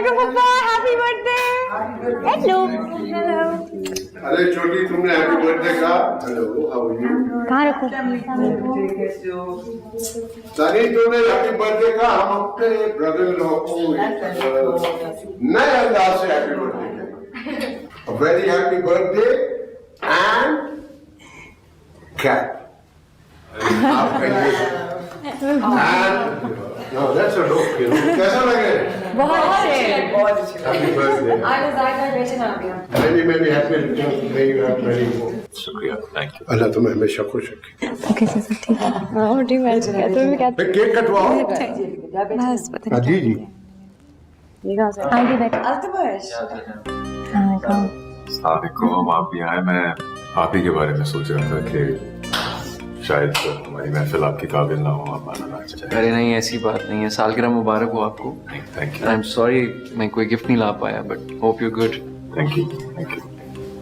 देखो पापा, happy birthday. Hello hello. अरे छोटी, तुमने हैप्पी बर्थडे कहा? Hello, how are you? कहाँ रखो? सनी, तुमने हैप्पी बर्थडे कहा? हम अपने ब्रदर इन लॉ को नए अंदाज से happy birthday, very happy birthday and cat. आपका ये नो, दैट्स अ डॉग। कैसा लगे? बहुत अच्छे। Happy birthday. आज ज़ायदा वेचन आ गया। मैंने happy may you have many more. शुक्रिया, थैंक यू। अल्लाह तुम्हें हमेशा खुश रखे। ओके सर, ठीक है। हाँ ठीक है। तुम्हें क्या? केक कटवाओ। बस पता हाँ जी जी। हाँ जी बैठ। अस्सलामुअलैकुम, आप भी आए। मैं आप ही के बारे में सोच रहा था कि शायद हमारी महफिल आपके काबिल ना हो, आप आना ना चाहें। अरे नहीं, ऐसी बात नहीं है। सालगिरह मुबारक हो आपको। Thank you. I am sorry मैं कोई गिफ्ट नहीं ला पाया, but hope you good. Thank you, thank you.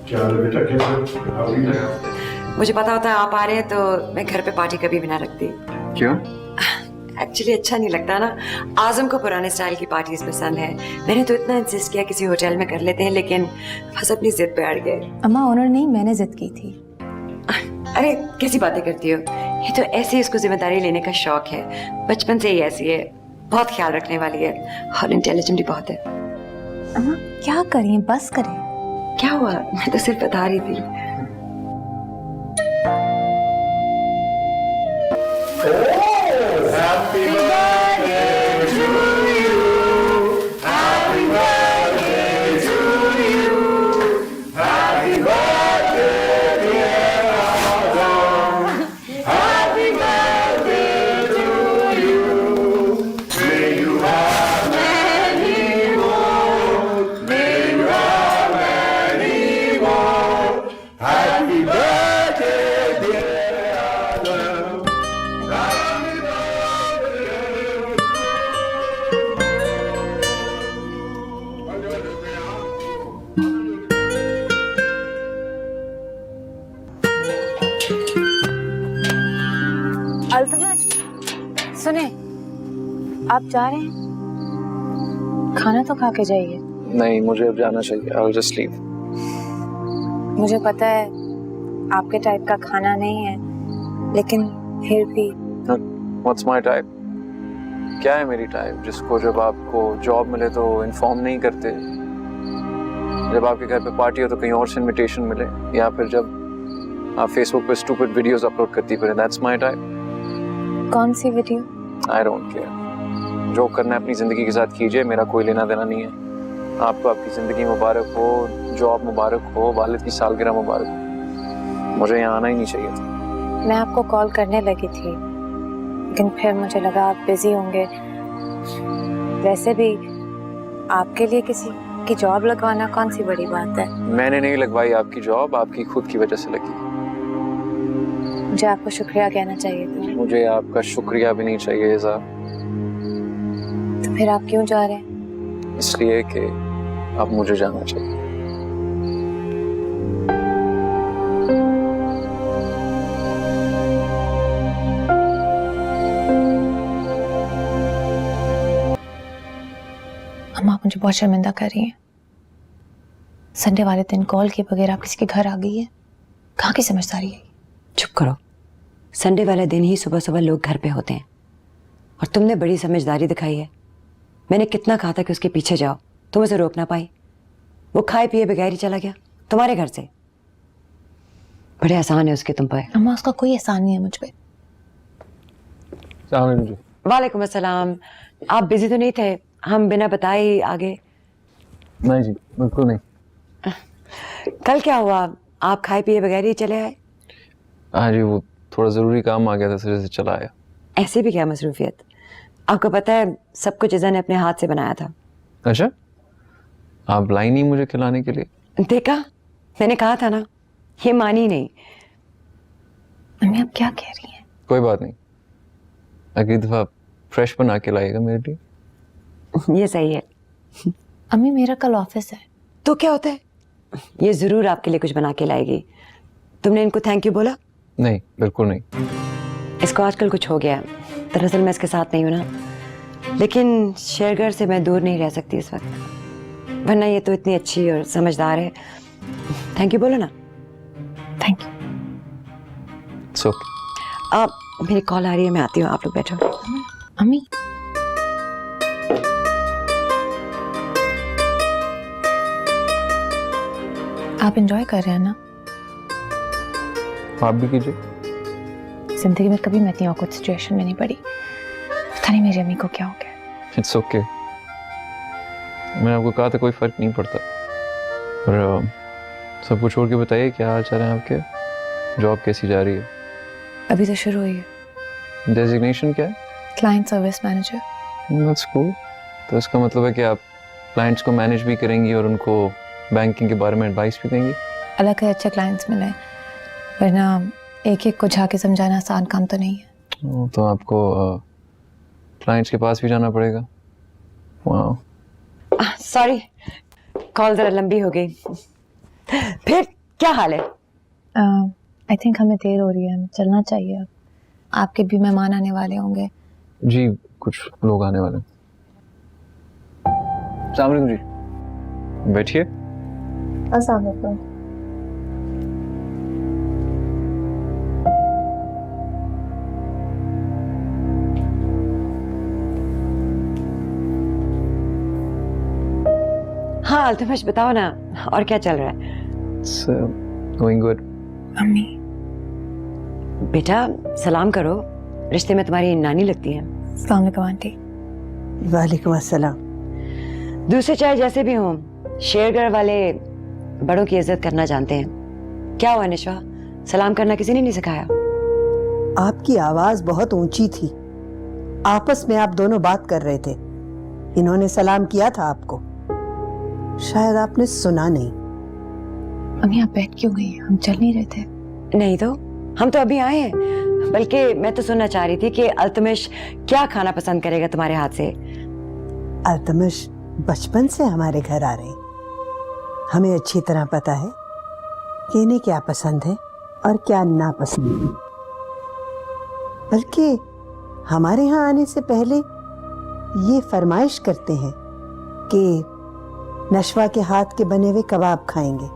क्या हाल है बेटा, कैसे हो? मुझे पता होता है आप आ रहे हैं तो मैं घर पे पार्टी कभी भी ना रखती। क्यों? एक्चुअली अच्छा नहीं लगता ना। आजम को पुराने स्टाइल की पार्टीज पसंद है। मैंने तो इतना इंसिस्ट किया किसी होटल में कर लेते हैं, लेकिन बस अपनी जिद पे अड़ गए। अम्मा ओनर नहीं, मैंने जिद की थी। अरे कैसी बातें करती हो, ये तो ऐसे इसको जिम्मेदारी लेने का शौक है। बचपन से ही ऐसी है, बहुत ख्याल रखने वाली है और इंटेलिजेंट भी बहुत है। अम्मा क्या करें, बस करें। क्या हुआ? मैं तो सिर्फ बता रही थी। Happy birthday to you. Happy birthday to you. Happy birthday dear Ramadan. Happy birthday to you. May you have many more. May you have many more. Happy birthday dear Ramadan. Altamash सुने, आप जा रहे हैं? खाना तो खा के जाइए। नहीं, मुझे अब जाना चाहिए। I will just leave. मुझे पता है आपके टाइप का खाना नहीं है, लेकिन फिर भी। What's my type? क्या है मेरी टाइप? जिसको जब आपको जॉब मिले तो इन्फॉर्म नहीं करते, जब आपके घर पे पार्टी हो तो कहीं और से इनविटेशन मिले, या फिर जब आप फेसबुक पे स्टूपिड वीडियोस अपलोड करती फिर। That's my type. कौन सी वीडियो? I don't care. जो करना है अपनी जिंदगी के साथ कीजिए, मेरा कोई लेना देना नहीं है। आपको आपकी जिंदगी मुबारक हो, जॉब मुबारक हो, वालिद की सालगिरह मुबारक हो। मुझे यहाँ आना ही नहीं चाहिए था। मैं आपको कॉल करने लगी थी, लेकिन फिर मुझे लगा आप बिजी होंगे। वैसे भी आपके लिए किसी की जॉब लगवाना कौन सी बड़ी बात है। मैंने नहीं लगवाई आपकी जॉब, आपकी खुद की वजह से लगी। मुझे आपको शुक्रिया कहना चाहिए था। मुझे आपका शुक्रिया भी नहीं चाहिए इज़ा। तो फिर आप क्यों जा रहे हैं? इसलिए कि अब मुझे जाना चाहिए। अम्मा मुझे बहुत शर्मिंदा कर रही हैं। संडे वाले दिन कॉल किए बगैर आप किसी के घर आ गई है। कहाँ की समझदारी है? चुप करो। संडे वाले दिन ही सुबह सुबह लोग घर पे होते हैं और तुमने बड़ी समझदारी दिखाई है। मैंने कितना कहा था कि उसके पीछे जाओ, तुम उसे रोक ना पाई। वो खाए पिए बगैर ही चला गया तुम्हारे घर से। बड़े आसान है उसके तुम पर। अम्मा उसका कोई एहसान नहीं है मुझ पे। वालेकुम अस्सलाम। आप बिजी तो नहीं थे? हम बिना बताए ही आगे। नहीं जी, बिल्कुल नहीं। कल क्या हुआ? आप खाए पिए बगैर ही चले आए? हाँ जी, वो थोड़ा ज़रूरी काम आ गया था, सिरे से चला आया। ऐसे भी क्या मसरूफियत? आपको पता है सब कुछ इज़ा ने अपने हाथ से बनाया था। अच्छा, आप लाई नहीं मुझे खिलाने के लिए? देखा, मैंने कहा था ना। ये मानी नहीं। अम्मी आप क्या कह रही हैं? कोई बात नहीं, अगली दफ़ा फ्रेश बना के लाएगा मेरे लिए। ये सही है। अम्मी मेरा कल ऑफिस है। तो क्या होता है, ये जरूर आपके लिए कुछ बना के लाएगी। तुमने इनको थैंक यू बोला? नहीं, बिल्कुल नहीं। इसको आजकल कुछ हो गया है। दरअसल मैं इसके साथ नहीं हूं ना, लेकिन शेरगर से मैं दूर नहीं रह सकती इस वक्त, वरना ये तो इतनी अच्छी और समझदार है। थैंक यू बोलो ना। Thank you. सो आप, मेरी कॉल आ रही है, मैं आती हूँ, आप लोग बैठो। अम्मी आप एंजॉय कर रहे हैं ना? आप भी कीजिए। जिंदगी में कभी मैं इतनी ऑकवर्ड सिचुएशन में नहीं पड़ी। पता नहीं मेरी अम्मी को क्या हो गया। It's okay. मैंने आपको कहा था कोई फर्क नहीं पड़ता। और सब कुछ छोड़ के बताइए क्या हाल चाल है आपके? जॉब कैसी जा रही है? अभी तो शुरू हुई है। डेजिग्नेशन क्या है? Client service manager. That's cool. तो इसका मतलब है कि आप क्लाइंट्स को मैनेज भी करेंगी और उनको बैंकिंग के बारे में एडवाइस भी देंगी? अलग है अच्छे क्लाइंट्स मिले, वरना एक एक को झाके समझाना आसान काम तो नहीं है। तो आपको क्लाइंट्स के पास भी जाना पड़ेगा। वाह। सॉरी, कॉल जरा लंबी हो गई। फिर क्या हाल है? आई थिंक हमें देर हो रही है, हमें चलना चाहिए अब। आपके भी मेहमान आने वाले होंगे। जी, कुछ लोग आने वाले हैं। अस्सलाम वालेकुम जी, बैठिए। अस्सलाम वालेकुम। हाँ अल्तमश, बताओ ना, और क्या चल रहा है? It's going good. अम्मी बेटा सलाम करो, रिश्ते में तुम्हारी नानी लगती है। अस्सलाम वालेकुम आंटी। वालेकुम अस्सलाम। दूसरे चाहे जैसे भी हों, शेरगर वाले बड़ों की इज्जत करना जानते हैं। क्या हुआ निशवा, सलाम करना किसी ने नहीं सिखाया? आपकी आवाज बहुत ऊंची थी, आपस में आप दोनों बात कर रहे थे। इन्होंने सलाम किया था आपको, शायद आपने सुना नहीं। अम्मी आप बैठ क्यों गई? हम चल नहीं रहे थे। नहीं तो हम तो अभी आए हैं, बल्कि मैं तो सुनना चाह रही थी कि अल्तमश क्या खाना पसंद करेगा तुम्हारे हाथ से। अल्तमश बचपन से हमारे घर आ रहे हैं, हमें अच्छी तरह पता है कि इन्हें क्या पसंद है और क्या नापसंद है। बल्कि हमारे यहाँ आने से पहले ये फरमाइश करते हैं कि नशवा के हाथ के बने हुए कबाब खाएंगे।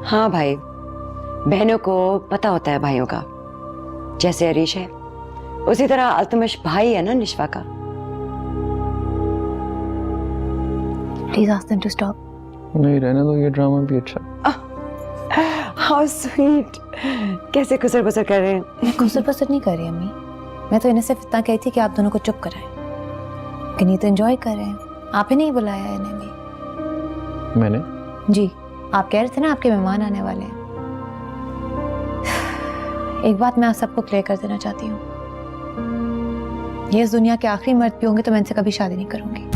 हाँ भाई, बहनों को पता होता है भाइयों का। जैसे अरीश है उसी तरह अल्तमश भाई है ना निशवा का। Please ask them to stop. नहीं, रहने दो, ये ड्रामा भी अच्छा। हाउ स्वीट, कैसे खुसर बुसर कर रहे हैं। मैं खुसर पसर नहीं कर रही अम्मी, मैं तो इन्हें सिर्फ इतना कही थी कि आप दोनों को चुप कराएं, लेकिन ये तो एंजॉय कर रहे हैं। आप ही नहीं बुलाया इन्हें भी। मैंने? जी, आप कह रहे थे ना आपके मेहमान आने वाले हैं। एक बात मैं आप सबको क्लियर कर देना चाहती हूँ, ये इस दुनिया के आखिरी मर्द भी होंगे तो मैं इनसे कभी शादी नहीं करूंगी।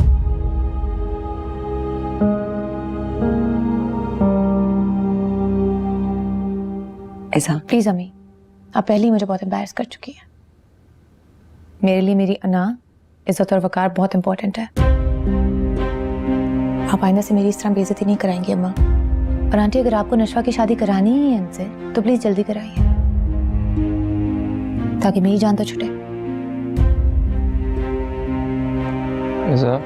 ऐसा? प्लीज अम्मी, आप पहले ही मुझे बहुत एम्बैरस कर चुकी हैं। मेरे लिए मेरी अना, इज्जत और वकार बहुत इंपॉर्टेंट है। आप आइंदा से मेरी इस तरह बेइज्जती नहीं कराएंगी अम्मा। और आंटी, अगर आपको नशवा की शादी करानी ही है इनसे तो प्लीज जल्दी कराइए, ताकि मेरी जान तो छूटे। ऐसा?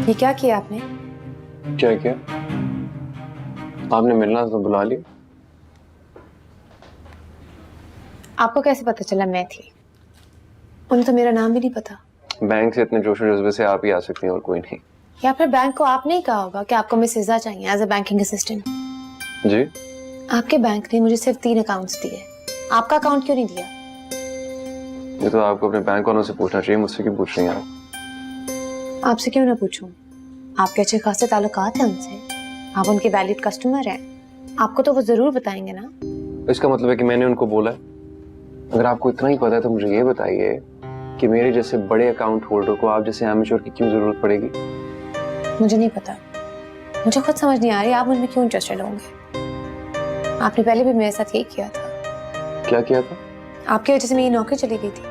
ये क्या किया आपने? क्या किया? आपने मिलना तो बुला लिया। आपको कैसे पता चला मैं थी? उन्हें तो मेरा नाम भी नहीं पता। बैंक से इतने जोशो जज्बे से आप ही आ सकती हैं और कोई नहीं। या फिर बैंक को आपने ही कहा होगा कि आपको मिस इज़ा चाहिए एज ए बैंकिंग असिस्टेंट। जी? आपके बैंक ने मुझे सिर्फ 3 अकाउंट्स दिए, आपका अकाउंट क्यों नहीं दिया? ये तो आपको अपने बैंक वालों से पूछना चाहिए, मुझसे क्यों पूछ रही हैं आप? आपसे क्यों ना पूछूं? आपके अच्छे खासे ताल्लुकात हैं उनसे, आप उनके वैलिड कस्टमर हैं, आपको तो वो जरूर बताएंगे ना। इसका मतलब है कि मैंने उनको बोला है? अगर आपको इतना ही पता है तो मुझे ये बताइए कि मेरे जैसे बड़े अकाउंट होल्डर को आप जैसे एमेच्योर की क्यों जरूरत पड़ेगी? मुझे नहीं पता, मुझे खुद समझ नहीं आ रही आप मुझमें क्यों इंटरेस्टेड होंगे। आपने पहले भी मेरे साथ यही किया था, क्या किया था? आपकी वजह से मेरी नौकरी चली गई थी।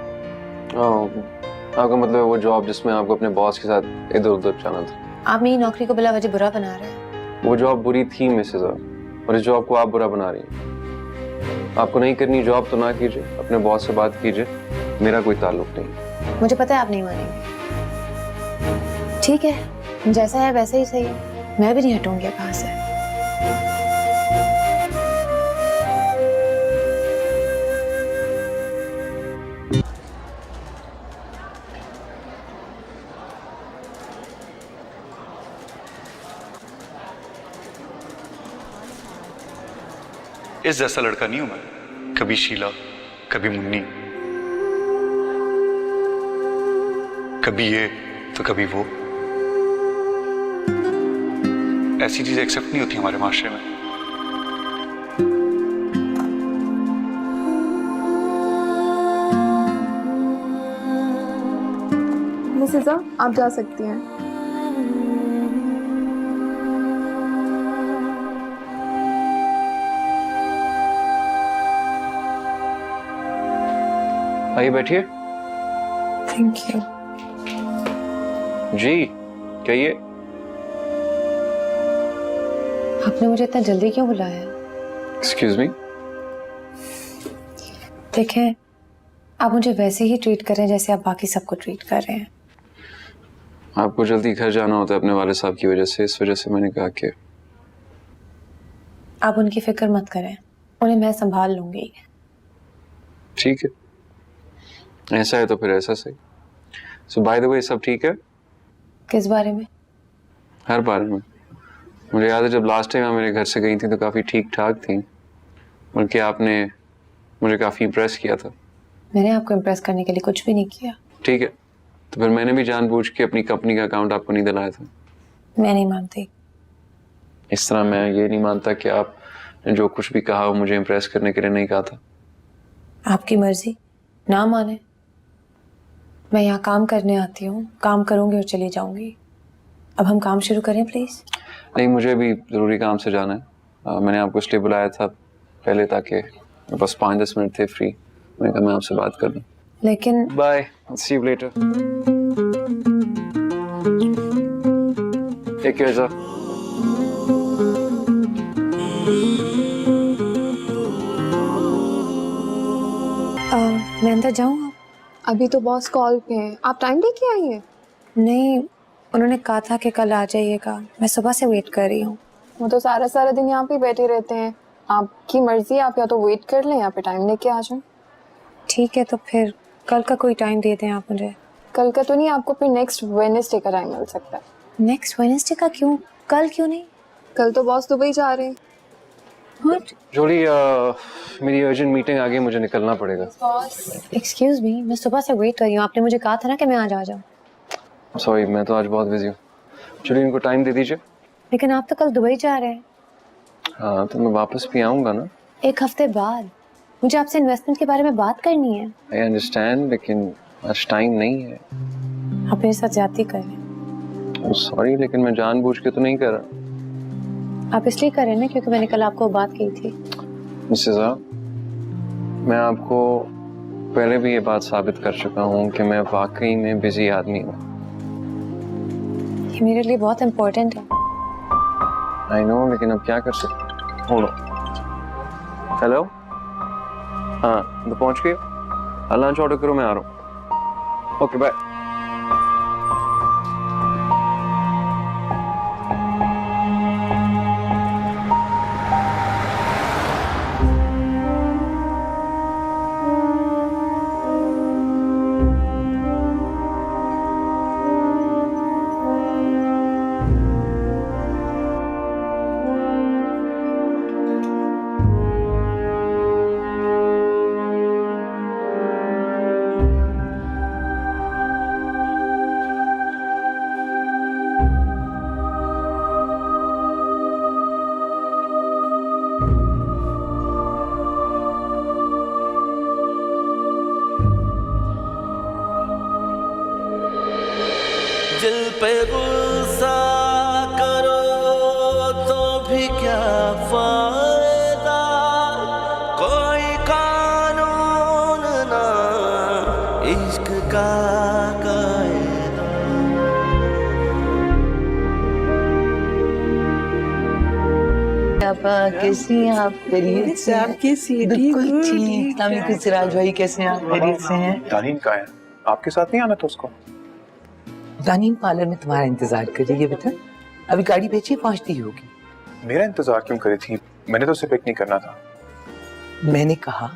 आपका मतलब है वो जॉब जिसमें आपको अपने बॉस के साथ इधर उधर जाना था। आप मेरी नौकरी को बिला वजह बुरा बना रहे हैं। वो जॉब बुरी थी मिसेज और इस जॉब को आप बुरा बना रही हैं। आपको नहीं करनी जॉब तो ना कीजिए, अपने बॉस से बात कीजिए, मेरा कोई ताल्लुक नहीं। मुझे पता है आप नहीं मानेंगे। ठीक है, जैसा है वैसे ही सही है, मैं भी नहीं हटूंगी कहाँ से। इस जैसा लड़का नहीं हूं मैं। कभी शीला, कभी मुन्नी, कभी ये तो कभी वो। ऐसी चीजें एक्सेप्ट नहीं होती हमारे माशरे में। मिसेस आप जा सकती हैं। आइए बैठिए। Thank you. जी कहिए। आपने मुझे इतना जल्दी क्यों बुलाया? Excuse me. देखें, आप मुझे वैसे ही ट्रीट करें जैसे आप बाकी सबको ट्रीट कर रहे हैं। आपको जल्दी घर जाना होता है अपने वाले साहब की वजह से, इस वजह से मैंने कहा कि आप उनकी फिक्र मत करें, उन्हें मैं संभाल लूंगी। ठीक है, ऐसा है तो फिर ऐसा सही। सो बाय द वे सब ठीक है? किस बारे में? हर बारे में। मुझे याद है जब लास्ट टाइम आप मेरे घर से गई थी तो काफ़ी ठीक ठाक थी, बल्कि आपने मुझे काफ़ी इम्प्रेस किया था। मैंने आपको इम्प्रेस करने के लिए कुछ भी नहीं किया। ठीक है, तो फिर मैंने भी जानबूझ के अपनी कंपनी का अकाउंट आपको नहीं दिलाया था। मैं नहीं मानती। इस तरह मैं ये नहीं मानता कि आपने जो कुछ भी कहा वो मुझे इम्प्रेस करने के लिए नहीं कहा था। आपकी मर्जी, ना माने। मैं यहाँ काम करने आती हूँ, काम करूंगी और चली जाऊंगी। अब हम काम शुरू करें प्लीज। नहीं, मुझे भी ज़रूरी काम से जाना है। मैंने आपको इसलिए बुलाया था पहले ताकि मेरे पास 5-10 मिनट थे फ्री। मैंने कहा मैं आपसे बात कर लूँ। लेकिन bye, see you later. Take care sir. मैं अंदर जाऊँ? अभी तो बॉस कॉल पे हैं, आप टाइम लेके आई हैं? नहीं, उन्होंने कहा था कि कल आ जाइएगा। मैं सुबह से वेट कर रही हूँ। वो तो सारा सारा दिन यहाँ पे बैठे रहते हैं। आपकी मर्जी है, आप या तो वेट कर लें या फिर टाइम लेके आ जाएं। ठीक है, तो फिर कल का कोई टाइम दे दें आप मुझे। कल का तो नहीं, आपको फिर नेक्स्ट वेडनेसडे का टाइम मिल सकता है। नेक्स्ट वेडनेसडे का क्यों? कल क्यों नहीं? कल तो बॉस दुबई जा रहे हैं। जोड़ी मेरी अर्जेंट मीटिंग आ गई, मुझे निकलना पड़ेगा। एक्सक्यूज मी, मैं सुबह से वेट कर रही हूँ। आपने मुझे कहा था ना कि मैं आज आ जाऊँ। सॉरी, मैं तो आज बहुत बिजी हूँ। चलिए इनको टाइम दे दीजिए। लेकिन आप तो कल दुबई जा रहे हैं। हाँ, तो मैं वापस भी आऊँगा ना। 1 हफ्ते बाद। मुझे आपसे इन्वेस्टमेंट के बारे में बात करनी है। आई अंडरस्टैंड, लेकिन आज टाइम नहीं है। आप मेरे साथ ज्यादती कर रहे हैं। सॉरी, लेकिन मैं जानबूझ के तो नहीं कर रहा। आप इसलिए कर रहे हैं ना क्योंकि मैंने कल आपको बात की थी। मिसेस आ, मैं आपको पहले भी ये बात साबित कर चुका हूँ कि मैं वाकई में बिजी आदमी हूँ। ये मेरे लिए बहुत इम्पोर्टेंट है। आई नो, लेकिन अब क्या कर सकते। Hold on. हेलो, हाँ तो पहुँच गए? लंच ऑर्डर करो, मैं आ रहा हूँ। Okay bye. इश्क का कायदा। कैसे हैं आप? खैरियत से? बिल्कुल ठीक। अलैकुम सिराज भाई, कैसे हैं आप? खैरियत से हैं? दानीन कहाँ है? आपके साथ नहीं आना था उसको? दानीन पार्लर में तुम्हारा इंतजार कर रही है बेटा। अभी गाड़ी बेची पहुंचती होगी। मेरा इंतजार क्यों करी थी? मैंने तो उसे पिक नहीं करना था। मैंने कहा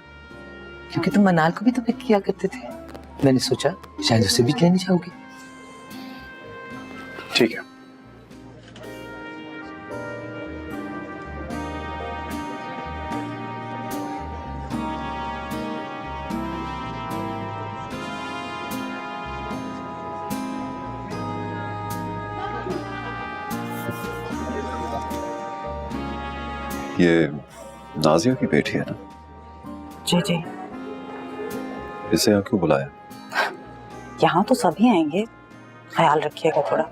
क्योंकि तुम मनाल को भी तो पिक किया करते थे, मैंने सोचा शायद उसे भी लेने जाओगे। ठीक है। ये नाजिया की बेटी है ना? जी जी। इसे यहाँ क्यों बुलाया? यहाँ तो सभी आएंगे, ख्याल रखिएगा थोड़ा।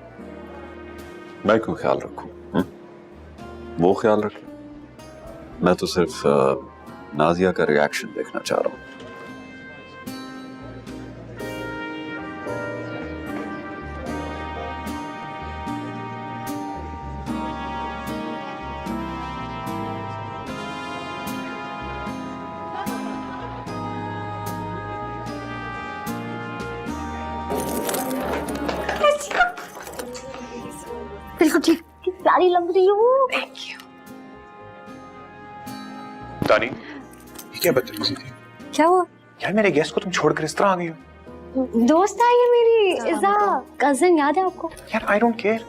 मैं क्यों ख्याल रखूं? वो ख्याल रखे। मैं तो सिर्फ नाजिया का रिएक्शन देखना चाह रहा हूँ। बिल्कुल ठीक, प्यारी लग रही हो। Thank you. दानी, ये क्या बदतमीजी थी? क्या हुआ? यार मेरे गेस्ट को तुम छोड़कर इस तरह आ गई हो। दोस्त आई है मेरी, इज़ा कजिन, याद है आपको? यार आई डोंट केयर।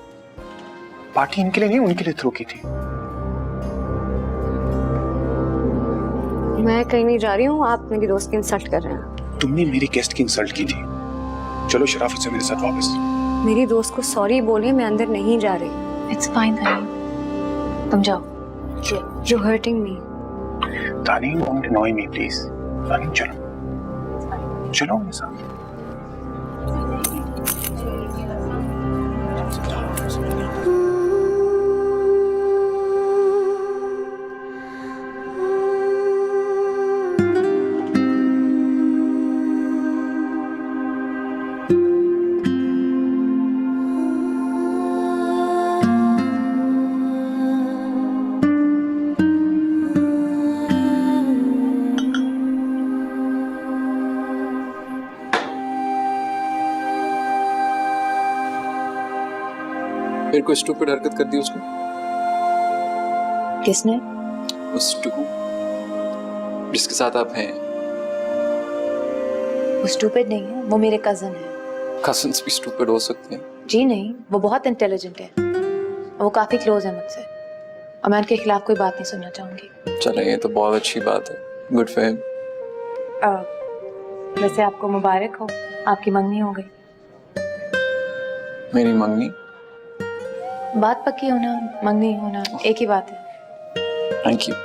पार्टी इनके लिए नहीं, उनके लिए थ्रू की थी। मैं कहीं नहीं जा रही हूँ, आप मेरी दोस्त की इंसल्ट कर रहे हैं। तुमने मेरे गेस्ट की इंसल्ट की थी। चलो शराफत से मेरे साथ वापस। मेरी दोस्त को सॉरी बोलिए, मैं अंदर नहीं जा रही। इट्स फाइन दानी, तुम जाओ। You hurting me. दानी, डोंट अनॉय मी प्लीज। दानी चलो, चलो मेरे साथ। फिर कोई स्टूपिड हरकत कर दी उसने? किसने? उस टुकू जिसके साथ आप हैं। वो स्टूपिड नहीं है, वो मेरे कजन है। कजन्स भी स्टूपिड हो सकते हैं? जी नहीं, वो बहुत इंटेलिजेंट है, वो काफी क्लोज है मुझसे, और मैं उनके खिलाफ कोई बात नहीं सुनना चाहूंगी। चले, ये तो बहुत अच्छी बात है। Good for him. वैसे आपको मुबारक हो, आपकी मंगनी हो गई। मेरी मंगनी? बात पक्की होना, मंगनी होना एक ही बात है। Thank you.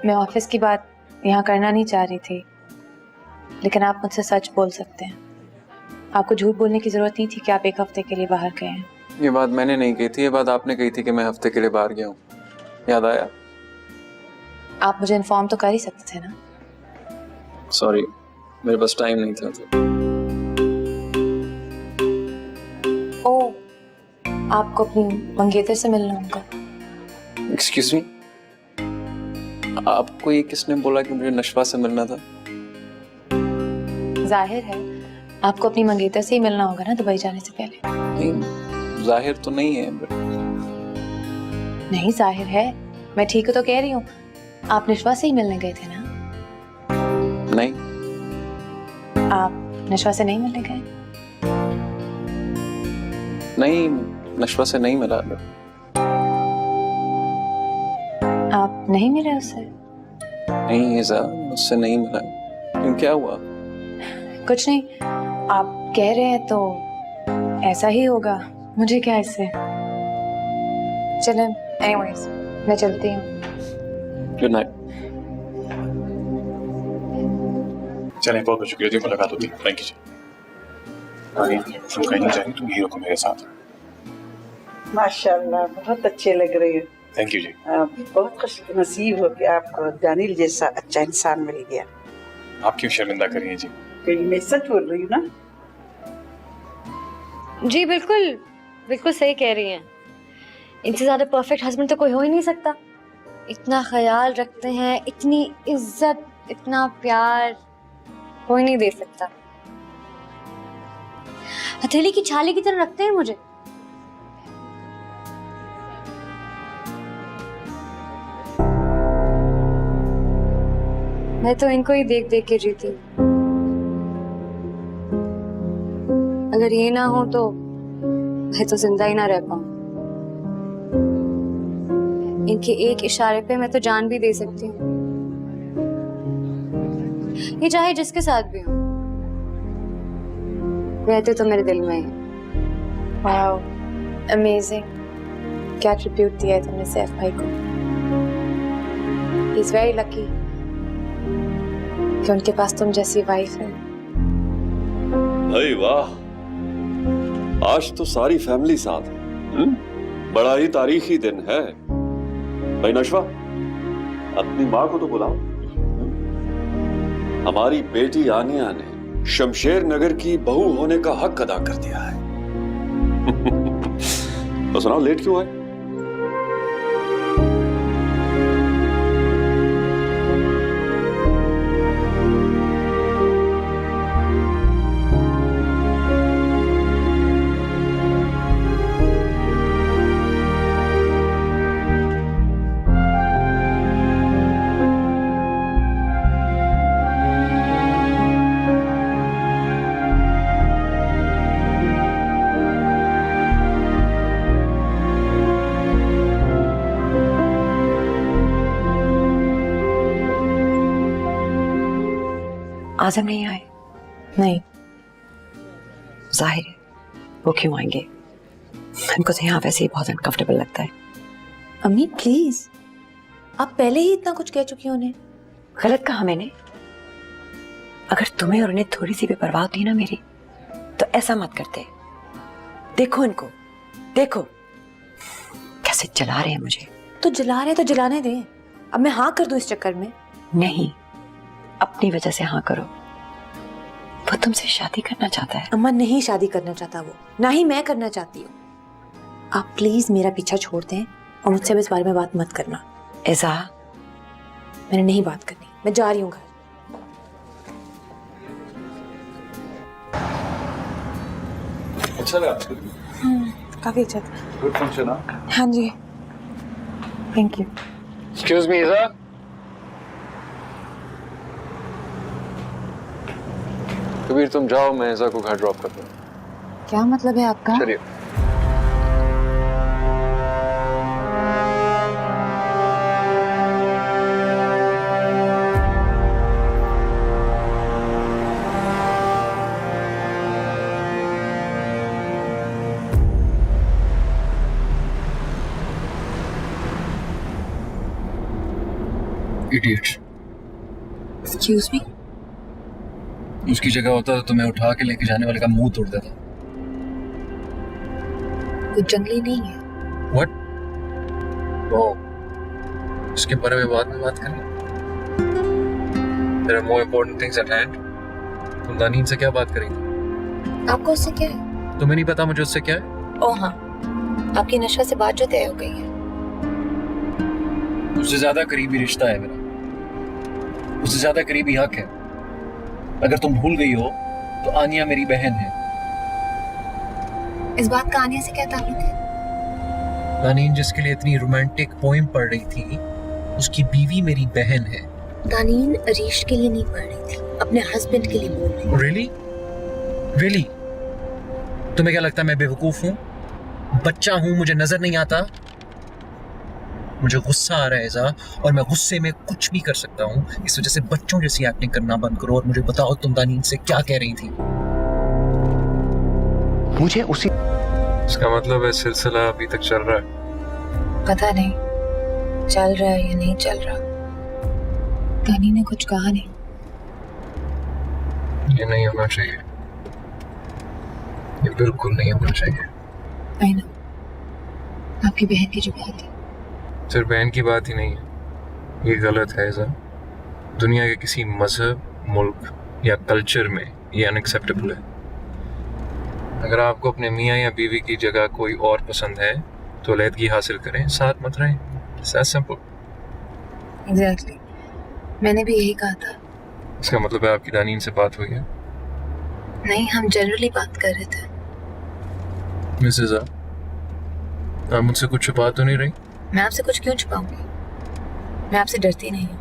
मैं ऑफिस की बात यहाँ करना नहीं चाह रही थी, लेकिन आप मुझसे सच बोल सकते हैं। आपको झूठ बोलने की जरूरत नहीं थी कि आप एक हफ्ते के लिए बाहर गए हैं। ये बात मैंने नहीं कही थी, ये बात आपने कही थी कि मैं हफ्ते के लिए बाहर गया हूँ। याद आया? आप मुझे इन्फॉर्म तो कर ही सकते थे ना। सॉरी, मेरे पास टाइम नहीं था। ओ, आपको अपनी मंगेतर से मिलना होगा। एक्सक्यूज मी, आपको ये किसने बोला कि मुझे नशवा से मिलना था? जाहिर है आपको अपनी मंगेतर से ही मिलना होगा ना दुबई जाने से पहले। नहीं, जाहिर तो नहीं है। नहीं, जाहिर है। मैं ठीक तो कह रही हूँ, आप नशवा से ही मिलने गए थे ना? नहीं। आप नशवा से नहीं मिलने गए? नहीं, नशवा से नहीं मिला। आप नहीं मिले उससे? नहीं इज़ा, उससे नहीं मिला। क्यों, क्या हुआ? कुछ नहीं, आप कह रहे हैं तो ऐसा ही होगा, मुझे क्या इससे। चलें, एनीवेज मैं चलती हूँ। Good night. चलें, बहुत बहुत शुक्रिया जी, मुलाकात होती है। थैंक यू जी। तुम कहीं नहीं जाएंगी, तुम हीरो को मेरे साथ। माशाल्लाह, बहुत अच्छे लग रहे हो। थैंक यू जी। बहुत खुश नसीब हो कि आपको दानिल जैसा अच्छा इंसान मिल गया। आप क्यों शर्मिंदा करिए जी? क्योंकि मैं सच बोल रही हूँ ना। जी बिल्कुल, बिल्कुल सही कह रही हैं। इनसे ज्यादा परफेक्ट हस्बैंड तो कोई हो ही नहीं सकता। इतना ख्याल रखते हैं, इतनी इज्जत, इतना प्यार कोई नहीं दे सकता। हथेली की छाले की तरह रखते हैं मुझे। मैं तो इनको ही देख देख के जीती। अगर ये ना हो तो मैं तो जिंदा ही ना रह पाऊं। इनके एक इशारे पे मैं तो जान भी दे सकती हूँ। ये चाहे जिसके साथ भी हो, रहते तो मेरे दिल में है। Wow, amazing. क्या ट्रिब्यूट दिया है तुमने सैफ भाई को। ही इज वेरी लकी कि उनके पास तुम जैसी वाइफ है। अरे वाह, आज तो सारी फैमिली साथ है। बड़ा ही तारीखी दिन है। भाई नशवा, अपनी माँ को तो बुलाओ। हमारी बेटी आनिया ने शमशेर नगर की बहू होने का हक अदा कर दिया है। तो सुनाओ, लेट क्यों है? आजम नहीं आए? नहीं। जाहिर है, वो क्यों आएंगे? उनको तो यहाँ वैसे ही बहुत अनकंफर्टेबल लगता है। अम्मी प्लीज, आप पहले ही इतना कुछ कह चुकी हो उन्हें। गलत कहा मैंने? अगर तुम्हें और उन्हें थोड़ी सी भी परवाह थी ना मेरी, तो ऐसा मत करते। देखो इनको, देखो कैसे जला रहे हैं मुझे। तो जला रहे तो जलाने दें। अब मैं हाँ कर दूं इस चक्कर में? नहीं, अपनी वजह से हाँ करो। वो तुमसे शादी करना चाहता है। अम्मा नहीं शादी करना चाहता वो, ना ही मैं करना चाहती हूँ। आप प्लीज मेरा पीछा छोड़ दें और मुझसे इस बारे में बात मत करना। ऐसा मैंने नहीं बात करनी, मैं जा रही हूँ घर। अच्छा लगा? काफी अच्छा था। Good function. हाँ, हाँ जी, thank you. Excuse me Iza. Kabir तुम जाओ, मैं इज़ा को घर ड्रॉप कर दूँ। क्या मतलब है आपका? चलिए। इडियट। Excuse me. उसकी जगह होता तो मैं उठा के लेके जाने वाले का मुंह तोड़ देता। कुछ जंगली नहीं है। What? इसके बारे में बाद में बात करें। There are more important things at hand. तुम दानीन से क्या बात करेंगे? आपको उससे क्या है? तुम्हें नहीं पता मुझे उससे क्या है? ओह हाँ, आपकी नशा से बात जो तय हो गई है। उससे ज्यादा करीबी रिश्ता है मेरा, उससे ज्यादा करीबी हक है। अगर तुम भूल गई हो तो आनिया मेरी बहन है। इस बात का आनिया से क्या ताल्लुक है? दानीन जिसके लिए इतनी रोमांटिक पोएम पढ़ रही थी, उसकी बीवी मेरी बहन है। दानीन अरीश के लिए नहीं पढ़ रही थी, अपने हस्बैंड के लिए बोल रही थी। Really? Really? तुम्हें क्या लगता है मैं बेवकूफ हूँ, बच्चा हूँ, मुझे नजर नहीं आता? मुझे गुस्सा आ रहा है इज़ा, और मैं गुस्से में कुछ भी कर सकता हूँ। इस वजह से बच्चों जैसी एक्टिंग करना बंद करो और मुझे बताओ तुम दानीन से क्या कह रही थी। मुझे उसी इसका मतलब है सिलसिला अभी तक चल रहा है? पता नहीं चल रहा है या नहीं चल रहा। दानीन ने कुछ कहा नहीं। ये नहीं होना चाहिए, ये बिल्कुल नहीं होना चाहिए। आई नो, आपकी बहन की जो बात है। सिर्फ बहन की बात ही नहीं है, ये गलत है ऐसा। दुनिया के किसी मजहब, मुल्क या कल्चर में ये अनएक्सेप्टेबल है। अगर आपको अपने मियाँ या बीवी की जगह कोई और पसंद है तो अलहदगी हासिल करें, साथ मत रहें। सिंपल। एग्जैक्टली, मैंने भी यही कहा था। इसका मतलब है आपकी दानीन से बात हुई है? नहीं, हम जनरली बात कर रहे थे। मिसेज आप मुझसे कुछ छुपा तो नहीं रही? मैं आपसे कुछ क्यों छुपाऊंगी? मैं आपसे डरती नहीं हूँ।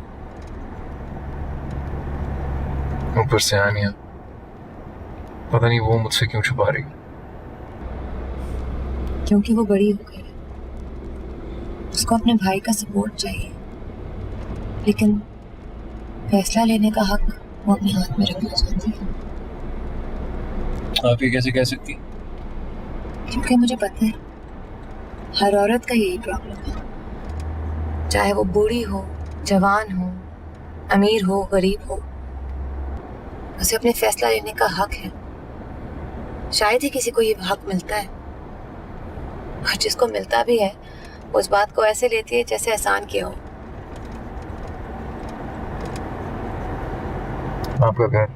ऊपर से आनिया, पता नहीं वो मुझसे क्यों छुपा रही है। क्योंकि वो बड़ी हो गई है, उसको अपने भाई का सपोर्ट चाहिए, लेकिन फैसला लेने का हक वो अपने हाथ में रखना चाहती है। आप ये कैसे कह सकती? क्योंकि मुझे पता है हर औरत का यही प्रॉब्लम है, चाहे वो बूढ़ी हो, जवान हो, अमीर हो, गरीब हो, उसे अपने फैसला लेने का हक है। शायद ही किसी को ये हक मिलता है, और जिसको मिलता भी है उस बात को ऐसे लेती है जैसे एहसान किया हो। आपका घर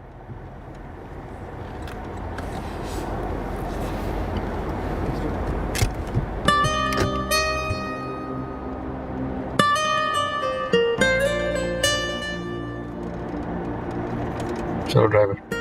चलो ड्राइवर।